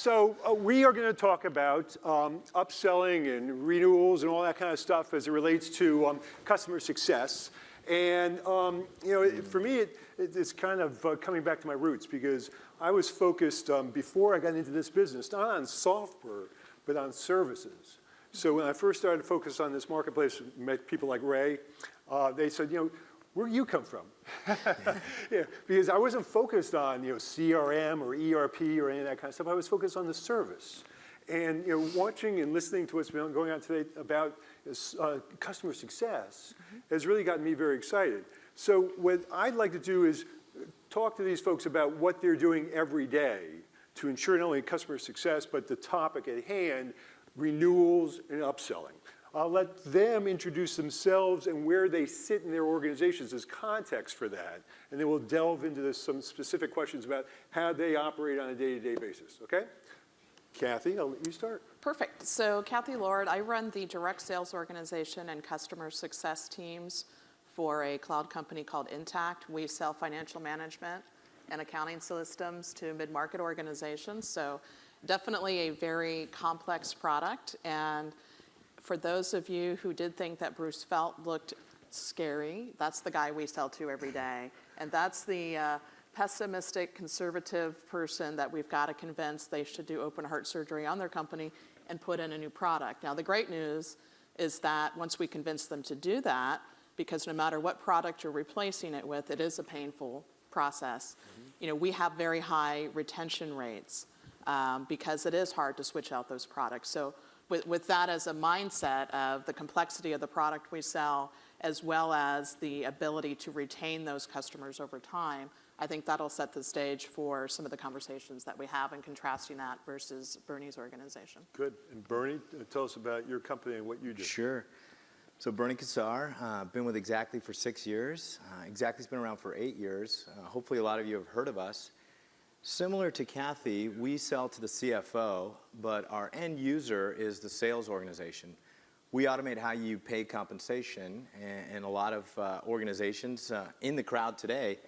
We are going to talk about upselling and renewals and all that kind of stuff as it relates to customer success. And for me, it's kind of coming back to my roots because I was focused before I got into this business, not on software, but on services. So when I first started to focus on this marketplace, met people like Ray, they said, where do you come from? Yeah, because I wasn't focused on CRM or ERP or any of that kind of stuff. I was focused on the service. And watching and listening to what's been going on today about customer success has really gotten me very excited. So what I'd like to do is talk to these folks about what they're doing every day to ensure not only customer success, but the topic at hand, renewals and upselling. I'll let them introduce themselves and where they sit in their organizations as context for that. And then we'll delve into some specific questions about how they operate on a day-to-day basis, okay? Kathy, I'll let you start. Perfect. So Kathy Lord, I run the direct sales organization and customer success teams for a cloud company called Intacct. We sell financial management and accounting systems to mid-market organizations. So definitely a very complex product. And for those of you who did think that Bruce Felt looked scary, that's the guy we sell to every day. And that's the pessimistic, conservative person that we've got to convince they should do open heart surgery on their company and put in a new product. Now, the great news is that once we convince them to do that, because no matter what product you're replacing it with, it is a painful process. We have very high retention rates because it is hard to switch out those products. So with that as a mindset of the complexity of the product we sell, as well as the ability to retain those customers over time, I think that'll set the stage for some of the conversations that we have and contrasting that versus Bernie's organization. Good. And Bernie, tell us about your company and what you do. Sure. So Bernie Kassar, been with Xactly for 6 years. Xactly's been around for 8 years. Hopefully a lot of you have heard of us. Similar to Kathy, we sell to the CFO, but our end user is the sales organization. We automate how you pay compensation, and a lot of organizations in the crowd today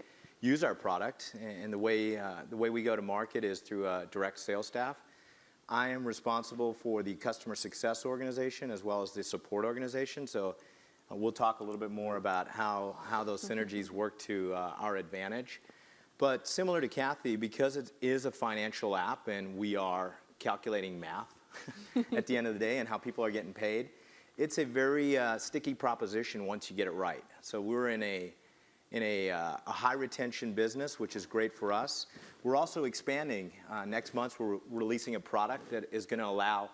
use our product, and the way we go to market is through a direct sales staff. I am responsible for the customer success organization as well as the support organization, so we'll talk a little bit more about how those synergies work to our advantage. But similar to Kathy, because it is a financial app and we are calculating math at the end of the day and how people are getting paid, it's a very sticky proposition once you get it right. So we're in a high retention business, which is great for us. We're also expanding. Next month, we're releasing a product that is going to allow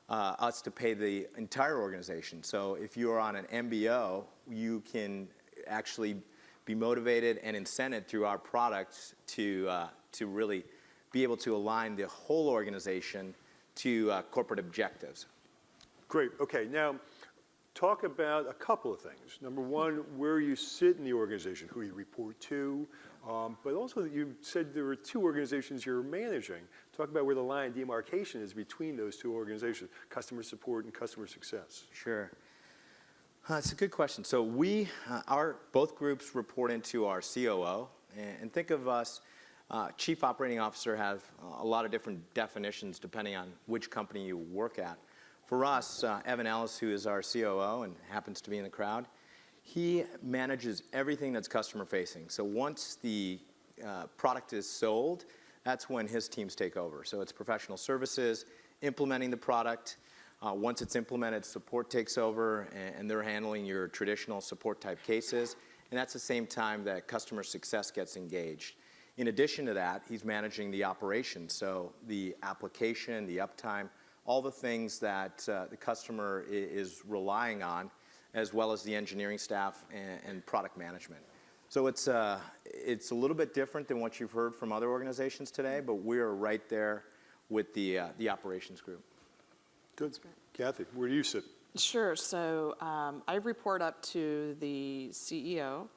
us to pay the entire organization. So if you are on an MBO, you can actually be motivated and incented through our products to really be able to align the whole organization to corporate objectives. Great. Okay. Now, talk about a couple of things. Number one, where you sit in the organization, who you report to, but also you said there were 2 organizations you're managing. Talk about where the line of demarcation is between those 2 organizations, customer support and customer success. Sure. It's a good question. So both groups report into our COO, and think of us, Chief Operating Officer have a lot of different definitions depending on which company you work at. For us, Evan Ellis, who is our COO and happens to be in the crowd, he manages everything that's customer facing. So once the product is sold, that's when his teams take over. So it's professional services, implementing the product. Once it's implemented, support takes over, and they're handling your traditional support type cases. And that's the same time that customer success gets engaged. In addition to that, he's managing the operations. So the application, the uptime, all the things that the customer is relying on, as well as the engineering staff and product management. So it's a little bit different than what you've heard from other organizations today, but we're right there with the operations group. Good. Kathy, where do you sit? Sure. So I report up to the CEO,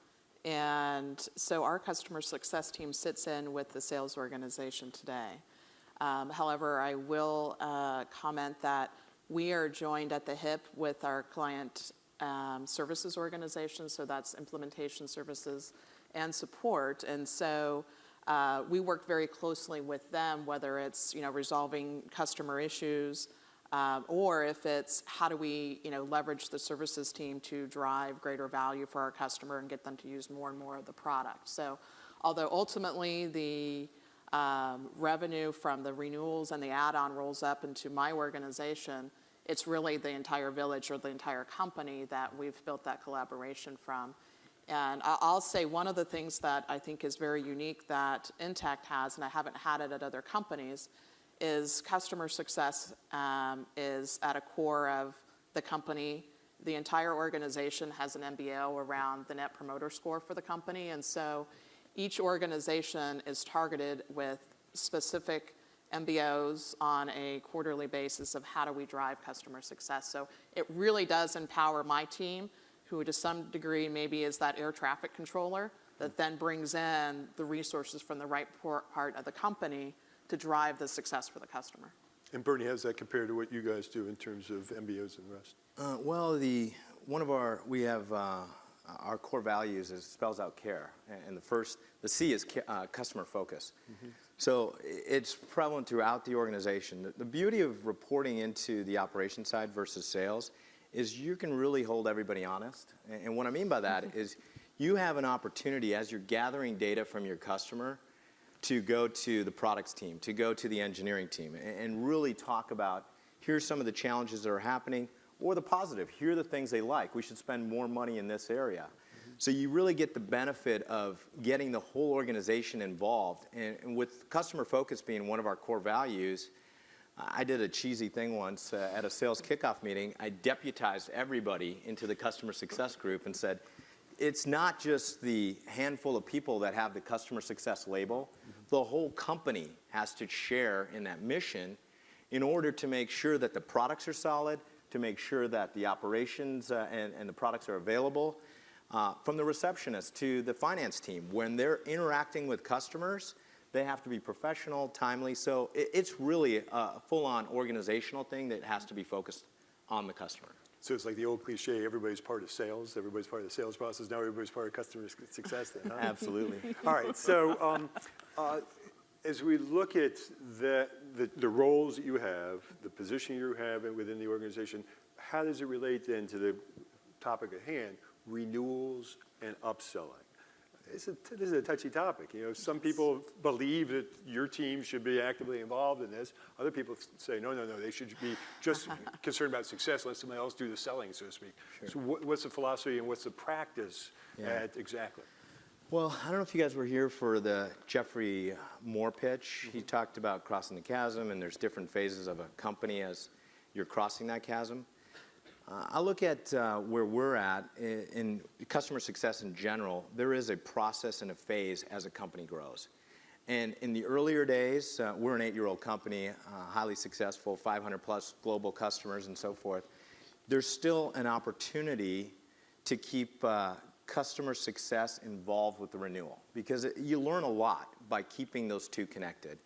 and so our customer success team sits in with the sales organization today. However, I will comment that we are joined at the hip with our client services organization, so that's implementation services and support. And so we work very closely with them, whether it's resolving customer issues, or if it's how do we leverage the services team to drive greater value for our customer and get them to use more and more of the product. So although ultimately the revenue from the renewals and the add-on rolls up into my organization, it's really the entire village or the entire company that we've built that collaboration from. And I'll say one of the things that I think is very unique that Intacct has, and I haven't had it at other companies, is customer success is at a core of the company. The entire organization has an MBO around the Net Promoter Score for the company, and so each organization is targeted with specific MBOs on a quarterly basis of how do we drive customer success. So it really does empower my team, who to some degree maybe is that air traffic controller that then brings in the resources from the right part of the company to drive the success for the customer. And Bernie, how does that compare to what you guys do in terms of MBOs and the rest? Well, we have our core values spells out care, and the C is customer focus. Mm-hmm. So it's prevalent throughout the organization. The beauty of reporting into the operation side versus sales is you can really hold everybody honest. And what I mean by that is you have an opportunity as you're gathering data from your customer to go to the products team, to go to the engineering team, and really talk about here's some of the challenges that are happening, or the positive, here are the things they like. We should spend more money in this area. Mm-hmm. So you really get the benefit of getting the whole organization involved. And with customer focus being one of our core values, I did a cheesy thing once at a sales kickoff meeting. I deputized everybody into the customer success group and said, it's not just the handful of people that have the customer success label. The whole company has to share in that mission in order to make sure that the products are solid, to make sure that the operations and the products are available. From the receptionist to the finance team, when they're interacting with customers, they have to be professional, timely. So it's really a full-on organizational thing that has to be focused on the customer. So it's like the old cliche, everybody's part of sales, everybody's part of the sales process, now everybody's part of customer success then, huh? Absolutely. All right, so as we look at the roles that you have, the position you have within the organization, how does it relate then to the topic at hand, renewals and upselling? This is a touchy topic. Some people believe that your team should be actively involved in this. Other people say, no, they should be just concerned about success, let somebody else do the selling, so to speak. Sure. So what's the philosophy and what's the practice at Xactly? Well, I don't know if you guys were here for the Jeffrey Moore pitch. He talked about crossing the chasm, and there's different phases of a company as you're crossing that chasm. I look at where we're at in customer success in general. There is a process and a phase as a company grows. And in the earlier days, we're an 8-year-old company, highly successful, 500 plus global customers and so forth. There's still an opportunity to keep customer success involved with the renewal, because you learn a lot by keeping those two connected.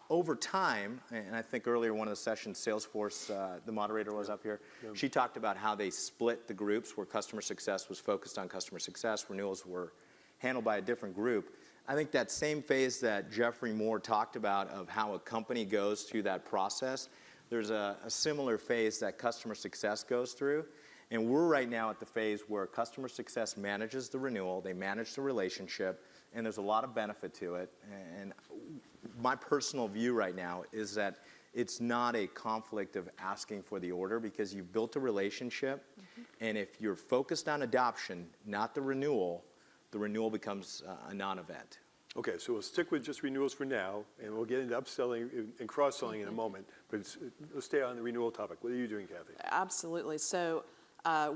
Over time, and I think earlier one of the sessions, Salesforce, the moderator was up here, she talked about how they split the groups where customer success was focused on customer success, renewals were handled by a different group. I think that same phase that Jeffrey Moore talked about of how a company goes through that process, there's a similar phase that customer success goes through. And we're right now at the phase where customer success manages the renewal, they manage the relationship, and there's a lot of benefit to it. And my personal view right now is that it's not a conflict of asking for the order, because you've built a relationship, and if you're focused on adoption, not the renewal becomes a non-event. Okay, so we'll stick with just renewals for now, and we'll get into upselling and cross-selling in a moment, but let's stay on the renewal topic. What are you doing, Kathy? Absolutely. So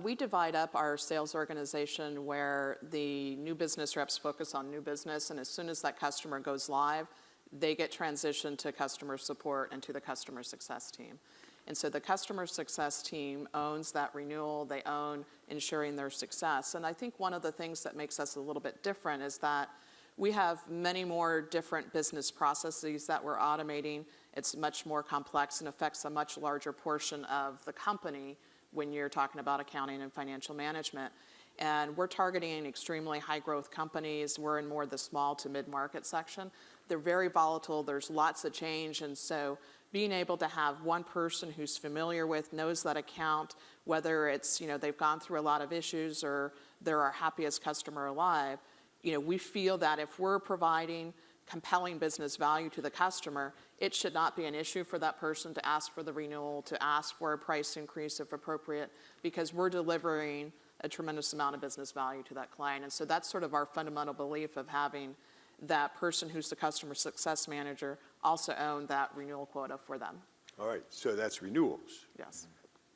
we divide up our sales organization where the new business reps focus on new business, and as soon as that customer goes live, they get transitioned to customer support and to the customer success team. And so the customer success team owns that renewal. They own ensuring their success. And I think one of the things that makes us a little bit different is that we have many more different business processes that we're automating. It's much more complex and affects a much larger portion of the company when you're talking about accounting and financial management. And we're targeting extremely high growth companies. We're in more the small to mid-market section. They're very volatile. There's lots of change. And so being able to have one person who's familiar with, knows that account, whether it's, they've gone through a lot of issues or they're our happiest customer alive, we feel that if we're providing compelling business value to the customer, it should not be an issue for that person to ask for the renewal, to ask for a price increase if appropriate, because we're delivering a tremendous amount of business value to that client. And so that's sort of our fundamental belief of having that person who's the customer success manager also own that renewal quota for them. All right, so that's renewals. Yes.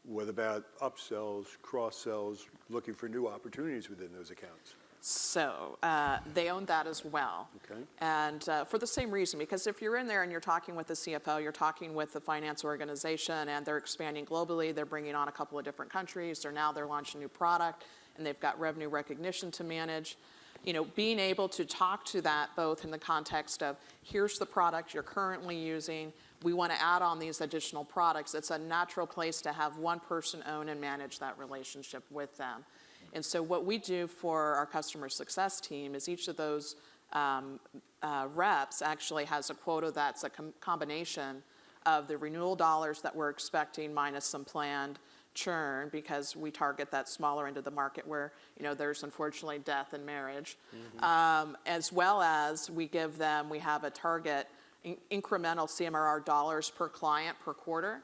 What about upsells, cross-sells, looking for new opportunities within those accounts? So they own that as well. Okay. And for the same reason, because if you're in there and you're talking with the CFO, you're talking with the finance organization, and they're expanding globally, they're bringing on a couple of different countries, or now they're launching a new product, and they've got revenue recognition to manage. Being able to talk to that both in the context of, here's the product you're currently using, we want to add on these additional products. It's a natural place to have one person own and manage that relationship with them. And so what we do for our customer success team is each of those reps actually has a quota that's a combination of the renewal dollars that we're expecting minus some planned churn, because we target that smaller end of the market where there's unfortunately death and marriage, as well as we have a target incremental CMRR dollars per client per quarter,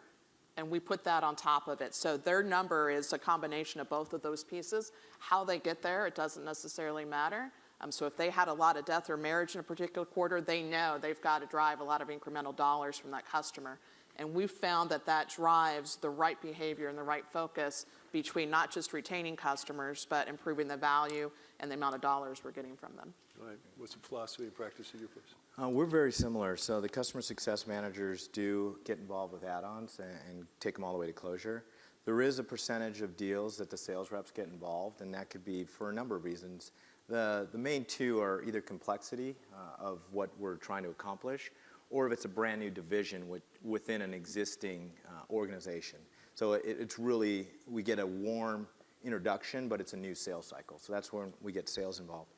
and we put that on top of it. So their number is a combination of both of those pieces. How they get there, it doesn't necessarily matter. So if they had a lot of death or marriage in a particular quarter, they know they've got to drive a lot of incremental dollars from that customer. And we've found that drives the right behavior and the right focus between not just retaining customers, but improving the value and the amount of dollars we're getting from them. All right. What's the philosophy and practice of your place? We're very similar. So the customer success managers do get involved with add-ons and take them all the way to closure. There is a percentage of deals that the sales reps get involved, and that could be for a number of reasons. The main two are either complexity of what we're trying to accomplish, or if it's a brand new division within an existing organization. So it's really, we get a warm introduction, but it's a new sales cycle. So that's when we get sales involved.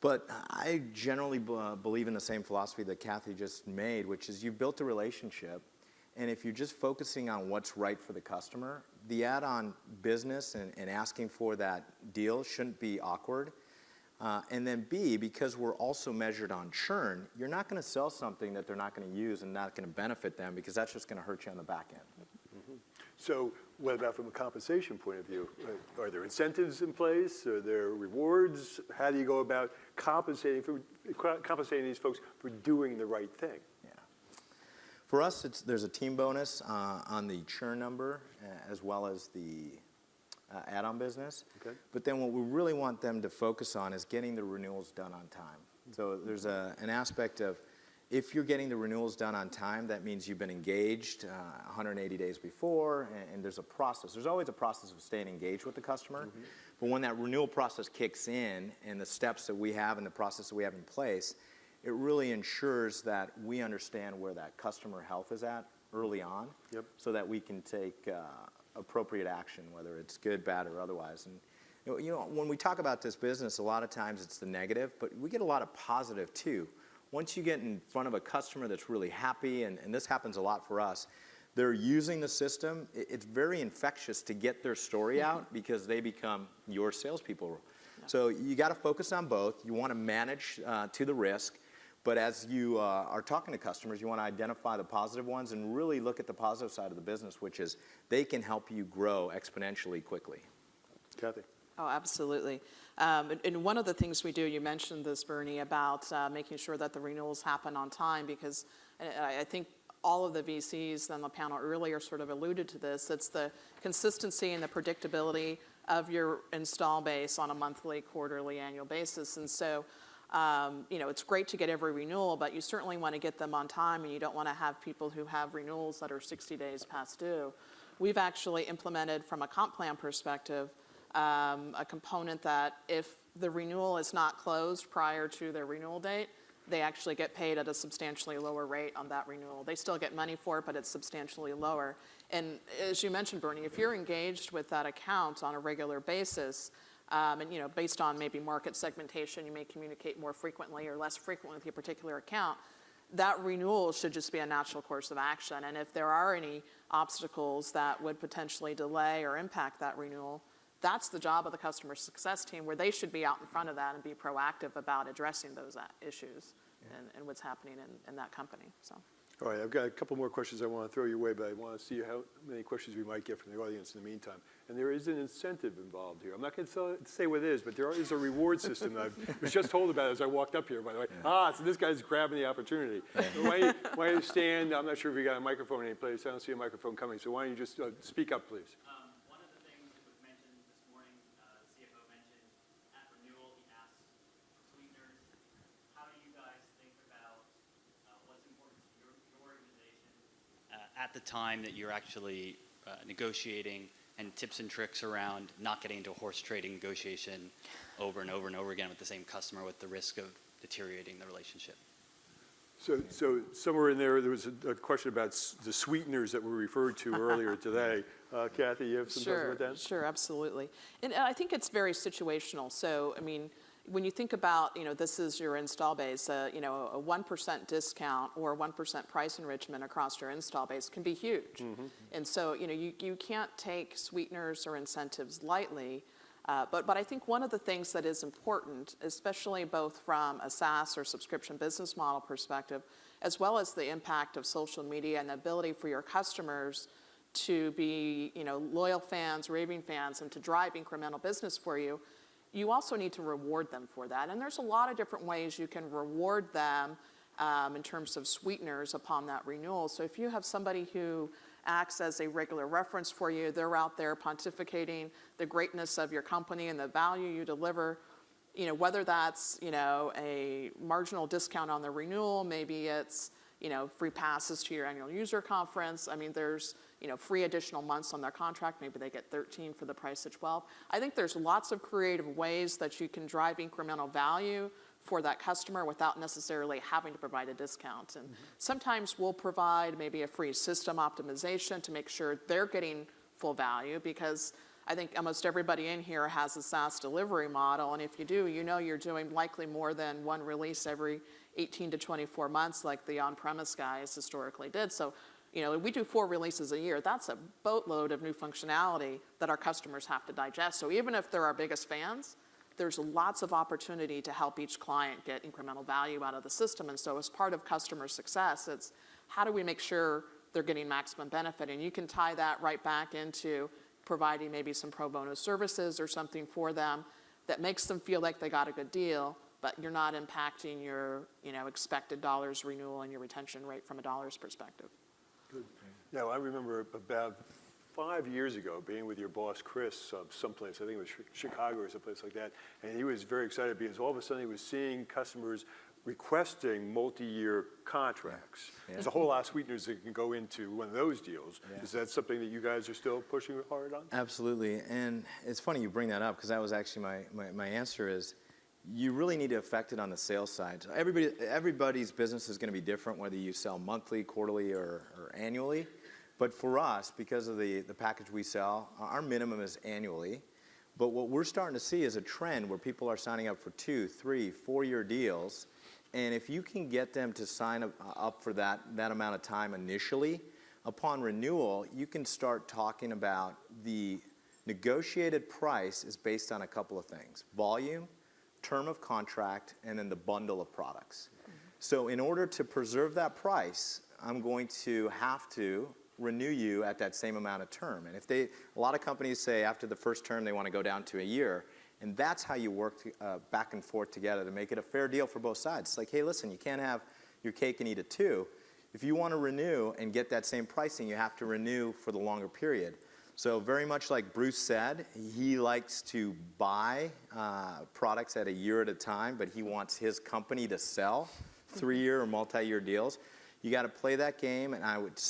But I generally believe in the same philosophy that Kathy just made, which is you've built a relationship, and if you're just focusing on what's right for the customer, the add-on business and asking for that deal shouldn't be awkward. And then B, because we're also measured on churn, you're not going to sell something that they're not going to use and not going to benefit them, because that's just going to hurt you on the back end. Mm-hmm. So what about from a compensation point of view? Are there incentives in place? Are there rewards? How do you go about compensating these folks for doing the right thing? Yeah. For us, there's a team bonus on the churn number as well as the add-on business. Okay. But then what we really want them to focus on is getting the renewals done on time. So there's an aspect of, if you're getting the renewals done on time, that means you've been engaged 180 days before, and there's a process. There's always a process of staying engaged with the customer. Mm-hmm. But when that renewal process kicks in, and the steps that we have and the process that we have in place, it really ensures that we understand where that customer health is at early on. Yep. So that we can take appropriate action, whether it's good, bad, or otherwise. And when we talk about this business, a lot of times it's the negative, but we get a lot of positive too. Once you get in front of a customer that's really happy, and this happens a lot for us, they're using the system, it's very infectious to get their story out, because they become your salespeople. Yeah. So you got to focus on both. You want to manage to the risk, but as you are talking to customers, you want to identify the positive ones and really look at the positive side of the business, which is they can help you grow exponentially quickly. Kathy? Oh, absolutely. And one of the things we do, you mentioned this, Bernie, about making sure that the renewals happen on time, because I think all of the VCs on the panel earlier sort of alluded to this. It's the consistency and the predictability of your install base on a monthly, quarterly, annual basis. And so, it's great to get every renewal, but you certainly want to get them on time, and you don't want to have people who have renewals that are 60 days past due. We've actually implemented, from a comp plan perspective, a component that if the renewal is not closed prior to their renewal date, they actually get paid at a substantially lower rate on that renewal. They still get money for it, but it's substantially lower. And as you mentioned, Bernie, if you're engaged with that account on a regular basis, And based on maybe market segmentation, you may communicate more frequently or less frequently with your particular account. That renewal should just be a natural course of action. And if there are any obstacles that would potentially delay or impact that renewal, that's the job of the customer success team, where they should be out in front of that and be proactive about addressing those issues and what's happening in that company. So. All right, I've got a couple more questions I want to throw your way, but I want to see how many questions we might get from the audience in the meantime. And there is an incentive involved here. I'm not going to say what it is, but there is a reward system that I was just told about as I walked up here, by the way. So this guy's grabbing the opportunity. Why don't you stand? I'm not sure if you got a microphone in any place. I don't see a microphone coming, so why don't you just speak up, please? One of the things that was mentioned this morning, the CFO mentioned, at renewal, he asked sweeteners. How do you guys think about what's important to your organization at the time that you're actually negotiating, and tips and tricks around not getting into a horse trading negotiation over and over and over again with the same customer with the risk of deteriorating the relationship? So somewhere in there was a question about the sweeteners that were referred to earlier today. Kathy, you have some thoughts about that? Sure, absolutely. And I think it's very situational. So, I mean, when you think about, this is your install base, a 1% discount or 1% price enrichment across your install base can be huge. Mm-hmm. And so, you can't take sweeteners or incentives lightly. But I think one of the things that is important, especially both from a SaaS or subscription business model perspective, as well as the impact of social media and the ability for your customers to be, loyal fans, raving fans, and to drive incremental business for you, you also need to reward them for that. And there's a lot of different ways you can reward them in terms of sweeteners upon that renewal. So if you have somebody who acts as a regular reference for you, they're out there pontificating the greatness of your company and the value you deliver, whether that's, a marginal discount on the renewal, maybe it's, free passes to your annual user conference. I mean, there's, free additional months on their contract. Maybe they get 13 for the price of 12. I think there's lots of creative ways that you can drive incremental value for that customer without necessarily having to provide a discount. And sometimes we'll provide maybe a free system optimization to make sure they're getting full value, because I think almost everybody in here has a SaaS delivery model. And if you do, you're doing likely more than one release every 18 to 24 months like the on-premise guys historically did. So, we do 4 releases a year. That's a boatload of new functionality that our customers have to digest. So even if they're our biggest fans, there's lots of opportunity to help each client get incremental value out of the system. And so as part of customer success, it's how do we make sure they're getting maximum benefit? And you can tie that right back into providing maybe some pro bono services or something for them that makes them feel like they got a good deal, but you're not impacting your expected dollars renewal and your retention rate from a dollars perspective. Good. Now, I remember about 5 years ago being with your boss, Chris, someplace, I think it was Chicago or someplace like that, and he was very excited because all of a sudden he was seeing customers requesting multi-year contracts. Yeah. There's a whole lot of sweeteners that can go into one of those deals. Yeah. Is that something that you guys are still pushing hard on? Absolutely, and it's funny you bring that up, because that was actually my answer is, you really need to affect it on the sales side. So everybody's business is going to be different, whether you sell monthly, quarterly, or annually. But for us, because of the package we sell, our minimum is annually. But what we're starting to see is a trend where people are signing up for 2, 3, 4-year deals. And if you can get them to sign up for that amount of time initially, upon renewal, you can start talking about the negotiated price is based on a couple of things: volume, term of contract, and then the bundle of products. Mm-hmm. So in order to preserve that price, I'm going to have to renew you at that same amount of term. And a lot of companies say after the first term they want to go down to a year, and that's how you work back and forth together to make it a fair deal for both sides. It's like, hey, listen, you can't have your cake and eat it too. If you want to renew and get that same pricing, you have to renew for the longer period. So very much like Bruce said, he likes to buy products at a year at a time, but he wants his company to sell 3-year or multi-year deals. You got to play that game, and I would,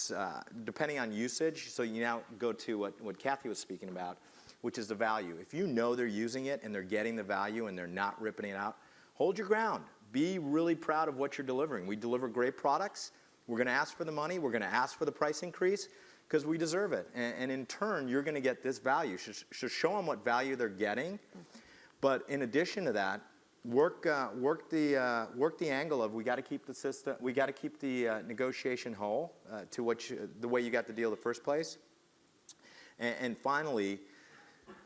depending on usage, so you now go to what Kathy was speaking about, which is the value. If you know they're using it and they're getting the value and they're not ripping it out, hold your ground. Be really proud of what you're delivering. We deliver great products. We're going to ask for the money. We're going to ask for the price increase, because we deserve it. And in turn, you're going to get this value. So show them what value they're getting. But in addition to that, work the angle of we got to keep the system, we got to keep the negotiation whole to the way you got the deal in the first place. And finally,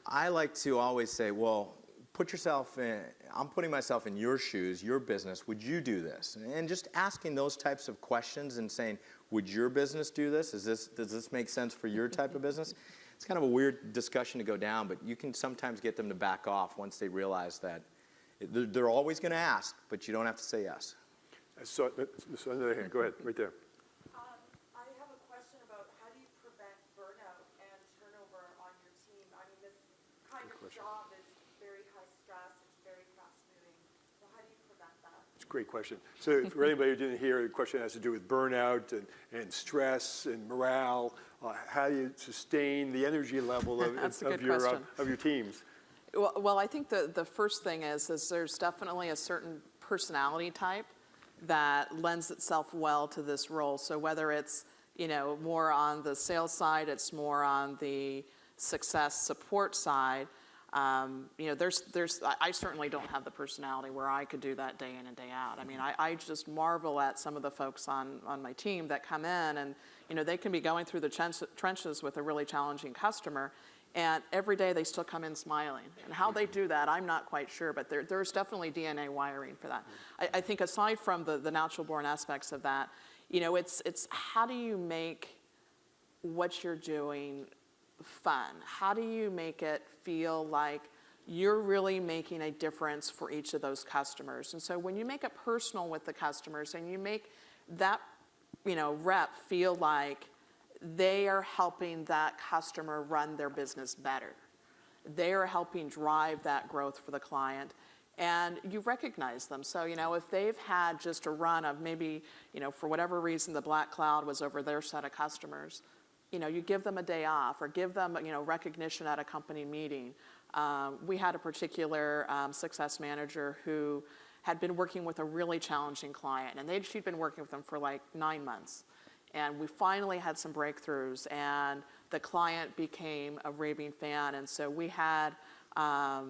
I like to always say, well, put yourself in, I'm putting myself in your shoes, your business, would you do this? And just asking those types of questions and saying, would your business do this? Does this make sense for your type of business? It's kind of a weird discussion to go down, but you can sometimes get them to back off once they realize that they're always going to ask, but you don't have to say yes. So, another hand, go ahead, right there. I have a question about how do you prevent burnout and turnover on your team? I mean, this kind of job is very high stress, it's very fast moving. So how do you prevent that? It's a great question. So for anybody who didn't hear, the question has to do with burnout and stress and morale. How do you sustain the energy level of your teams? Well, I think the first thing is there's definitely a certain personality type that lends itself well to this role. So whether it's, more on the sales side, it's more on the success support side, I certainly don't have the personality where I could do that day in and day out. I mean, I just marvel at some of the folks on my team that come in and, they can be going through the trenches with a really challenging customer, and every day they still come in smiling. And how they do that, I'm not quite sure, but there's definitely DNA wiring for that. I think aside from the natural born aspects of that, it's how do you make what you're doing fun? How do you make it feel like you're really making a difference for each of those customers? And so when you make it personal with the customers and you make that, rep feel like they are helping that customer run their business better, they are helping drive that growth for the client, and you recognize them. So, if they've had just a run of maybe, for whatever reason the black cloud was over their set of customers, you give them a day off or give them, recognition at a company meeting. We had a particular success manager who had been working with a really challenging client, and she'd been working with them for like 9 months. And we finally had some breakthroughs, and the client became a raving fan. And so we had, a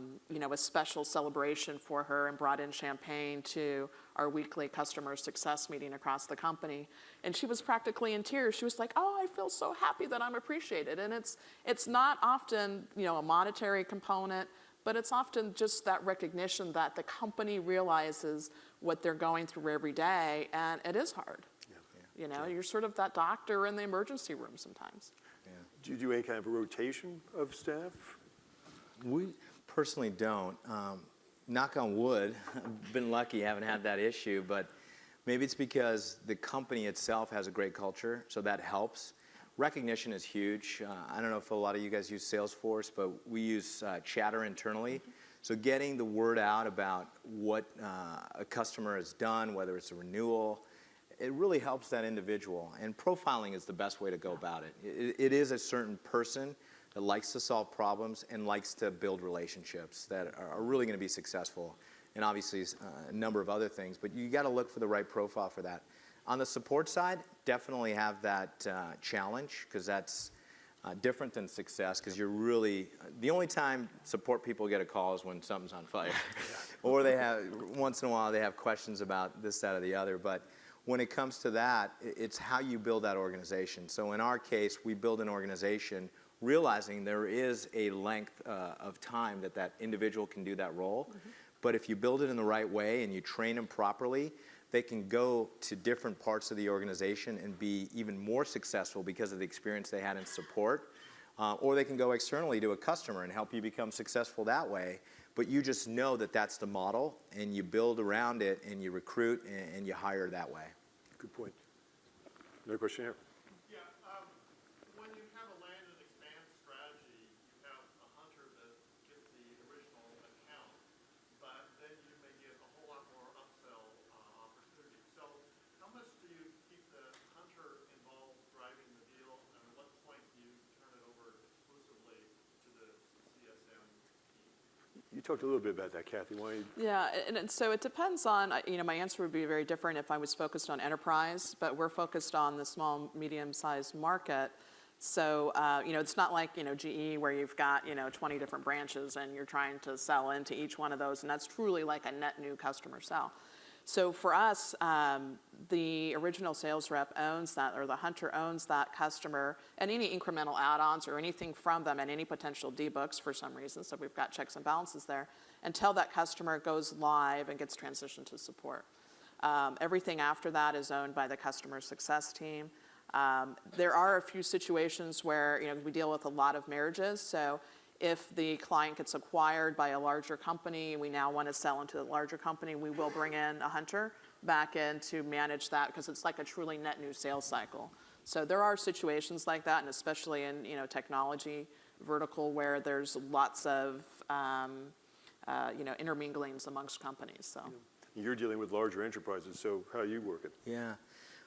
special celebration for her and brought in champagne to our weekly customer success meeting across the company. And she was practically in tears. She was like, "Oh, I feel so happy that I'm appreciated." And it's not often, a monetary component, but it's often just that recognition that the company realizes what they're going through every day, and it is hard. You're sort of that doctor in the emergency room sometimes. Yeah. Do you do any kind of a rotation of staff? We personally don't. Knock on wood, I've been lucky, haven't had that issue, but maybe it's because the company itself has a great culture, so that helps. Recognition is huge. I don't know if a lot of you guys use Salesforce, but we use Chatter internally. So getting the word out about what a customer has done, whether it's a renewal, it really helps that individual. And profiling is the best way to go about it. It is a certain person that likes to solve problems and likes to build relationships that are really going to be successful. And obviously a number of other things, but you got to look for the right profile for that. On the support side, definitely have that challenge, because that's different than success, because you're really, the only time support people get a call is when something's on fire. Or they have, once in a while, they have questions about this, that, or the other. But when it comes to that, it's how you build that organization. So in our case, we build an organization realizing there is a length of time that individual can do that role. Mm-hmm. But if you build it in the right way and you train them properly, they can go to different parts of the organization and be even more successful because of the experience they had in support. Or they can go externally to a customer and help you become successful that way. But you just know that that's the model, and you build around it, and you recruit, and you hire that way. Good point. Another question here. Yeah, when you have a land and expand strategy, you have a hunter that gets the original account, but then you may get a whole lot more upsell opportunities. So how much do you keep the hunter involved driving the deal, and at what point do you turn it over exclusively to the CSM team? You talked a little bit about that, Kathy. Why? Yeah, and so it depends on, my answer would be very different if I was focused on enterprise, but we're focused on the small, medium-sized market. So, it's not like, GE where you've got, 20 different branches and you're trying to sell into each one of those, and that's truly like a net new customer sell. So for us, the original sales rep owns that, or the hunter owns that customer, and any incremental add-ons or anything from them and any potential debooks for some reason, so we've got checks and balances there, until that customer goes live and gets transitioned to support. Everything after that is owned by the customer success team. There are a few situations where we deal with a lot of marriages. So if the client gets acquired by a larger company, we now want to sell into the larger company, we will bring in a hunter back in to manage that because it's like a truly net new sales cycle. So there are situations like that, and especially in technology vertical where there's lots of interminglings amongst companies. So. You're dealing with larger enterprises, so how are you working? Yeah.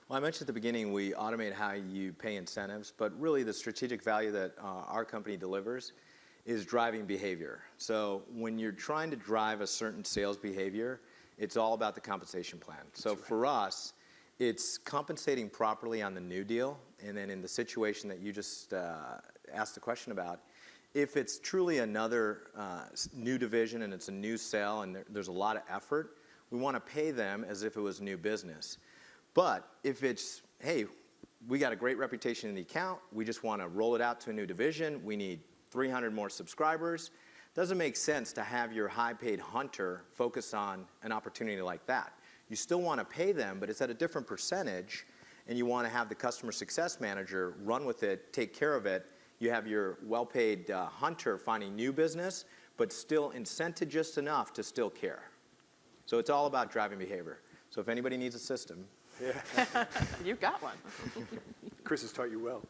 Well, I mentioned at the beginning we automate how you pay incentives, but really the strategic value that our company delivers is driving behavior. So when you're trying to drive a certain sales behavior, it's all about the compensation plan. So for us, it's compensating properly on the new deal, and then in the situation that you just asked the question about, if it's truly another new division and it's a new sale and there's a lot of effort, we want to pay them as if it was new business. But if it's, hey, we got a great reputation in the account, we just want to roll it out to a new division, we need 300 more subscribers, doesn't make sense to have your high-paid hunter focus on an opportunity like that. You still want to pay them, but it's at a different percentage, and you want to have the customer success manager run with it, take care of it. You have your well-paid hunter finding new business, but still incented just enough to still care. So it's all about driving behavior. So if anybody needs a system. You've got one. Chris has taught you well.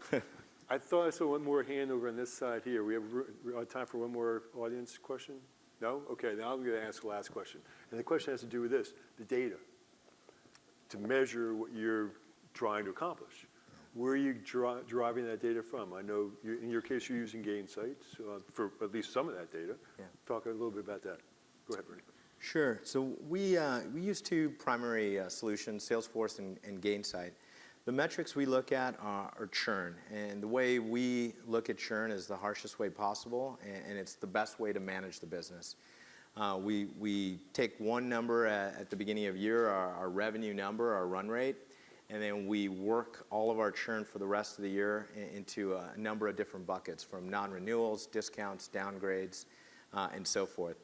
I thought I saw one more hand over on this side here. We have time for one more audience question? No? Okay, now I'm going to ask the last question. And the question has to do with this, the data, to measure what you're trying to accomplish. Where are you driving that data from? I know in your case you're using Gainsight for at least some of that data. Yeah. Talk a little bit about that. Go ahead, Bernie. Sure. So we use two primary solutions, Salesforce and Gainsight. The metrics we look at are churn. And the way we look at churn is the harshest way possible, and it's the best way to manage the business. We take one number at the beginning of year, our revenue number, our run rate, and then we work all of our churn for the rest of the year into a number of different buckets, from non-renewals, discounts, downgrades, and so forth.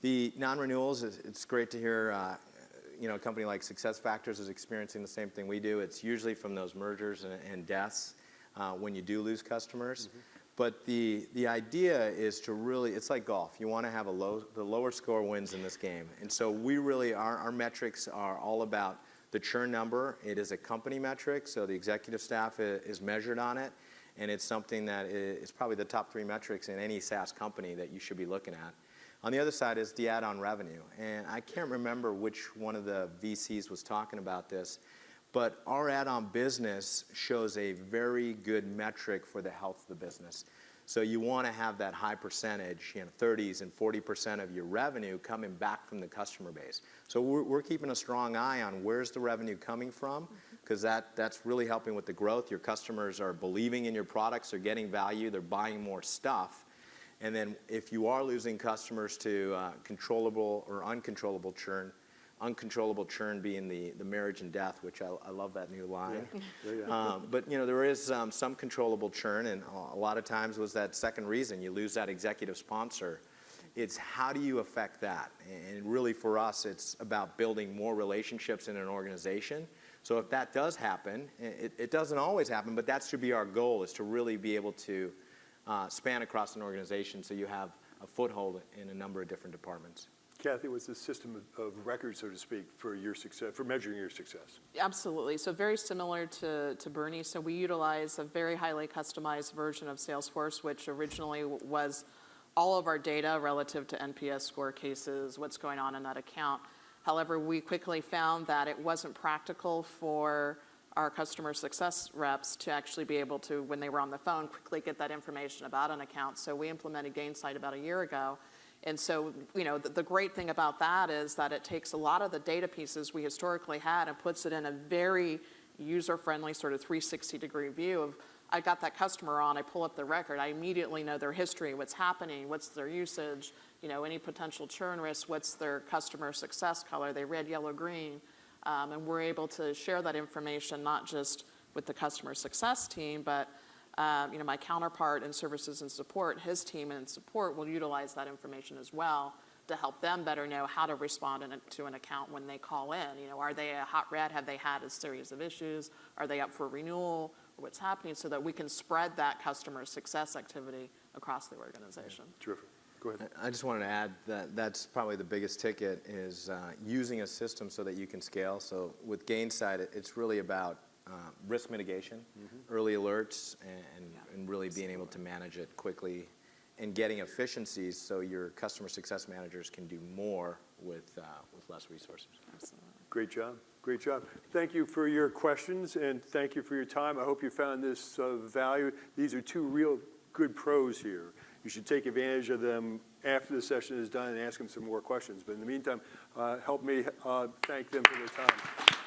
The non-renewals, it's great to hear a company like SuccessFactors is experiencing the same thing we do. It's usually from those mergers and deaths when you do lose customers. Mm-hmm. But the idea is to really, it's like golf. You want to have the lower score wins in this game. And so we really, our metrics are all about the churn number. It is a company metric, so the executive staff is measured on it. And it's something that is probably the top 3 metrics in any SaaS company that you should be looking at. On the other side is the add-on revenue. And I can't remember which one of the VCs was talking about this, but our add-on business shows a very good metric for the health of the business. So you want to have that high percentage, 30s and 40% of your revenue coming back from the customer base. So we're keeping a strong eye on where's the revenue coming from, because that's really helping with the growth. Your customers are believing in your products, they're getting value, they're buying more stuff. And then if you are losing customers to controllable or uncontrollable churn being the marriage and death, which I love that new line. Yeah. But there is some controllable churn, and a lot of times was that second reason you lose that executive sponsor. It's how do you affect that? And really for us, it's about building more relationships in an organization. So if that does happen, it doesn't always happen, but that should be our goal, is to really be able to span across an organization so you have a foothold in a number of different departments. Kathy, what's the system of record, so to speak, for your success, for measuring your success? Absolutely. So very similar to Bernie. So we utilize a very highly customized version of Salesforce, which originally was all of our data relative to NPS score cases, what's going on in that account. However, we quickly found that it wasn't practical for our customer success reps to actually be able to, when they were on the phone, quickly get that information about an account. So we implemented Gainsight about a year ago. And so, the great thing about that is that it takes a lot of the data pieces we historically had and puts it in a very user-friendly sort of 360-degree view I got that customer on, I pull up the record, I immediately know their history, what's happening, what's their usage, any potential churn risk, what's their customer success color, they red, yellow, green. And we're able to share that information not just with the customer success team, but my counterpart in services and support, his team in support will utilize that information as well to help them better know how to respond to an account when they call in. Are they a hot red? Have they had a series of issues? Are they up for renewal? Or what's happening, so that we can spread that customer success activity across the organization. Terrific. Go ahead. I just wanted to add that that's probably the biggest ticket is using a system so that you can scale. So with Gainsight, it's really about risk mitigation, early alerts, and really being able to manage it quickly and getting efficiencies so your customer success managers can do more with less resources. Absolutely. Great job. Great job. Thank you for your questions, and thank you for your time. I hope you found this of value. These are two real good pros here. You should take advantage of them after the session is done and ask them some more questions. But in the meantime, help me thank them for their time.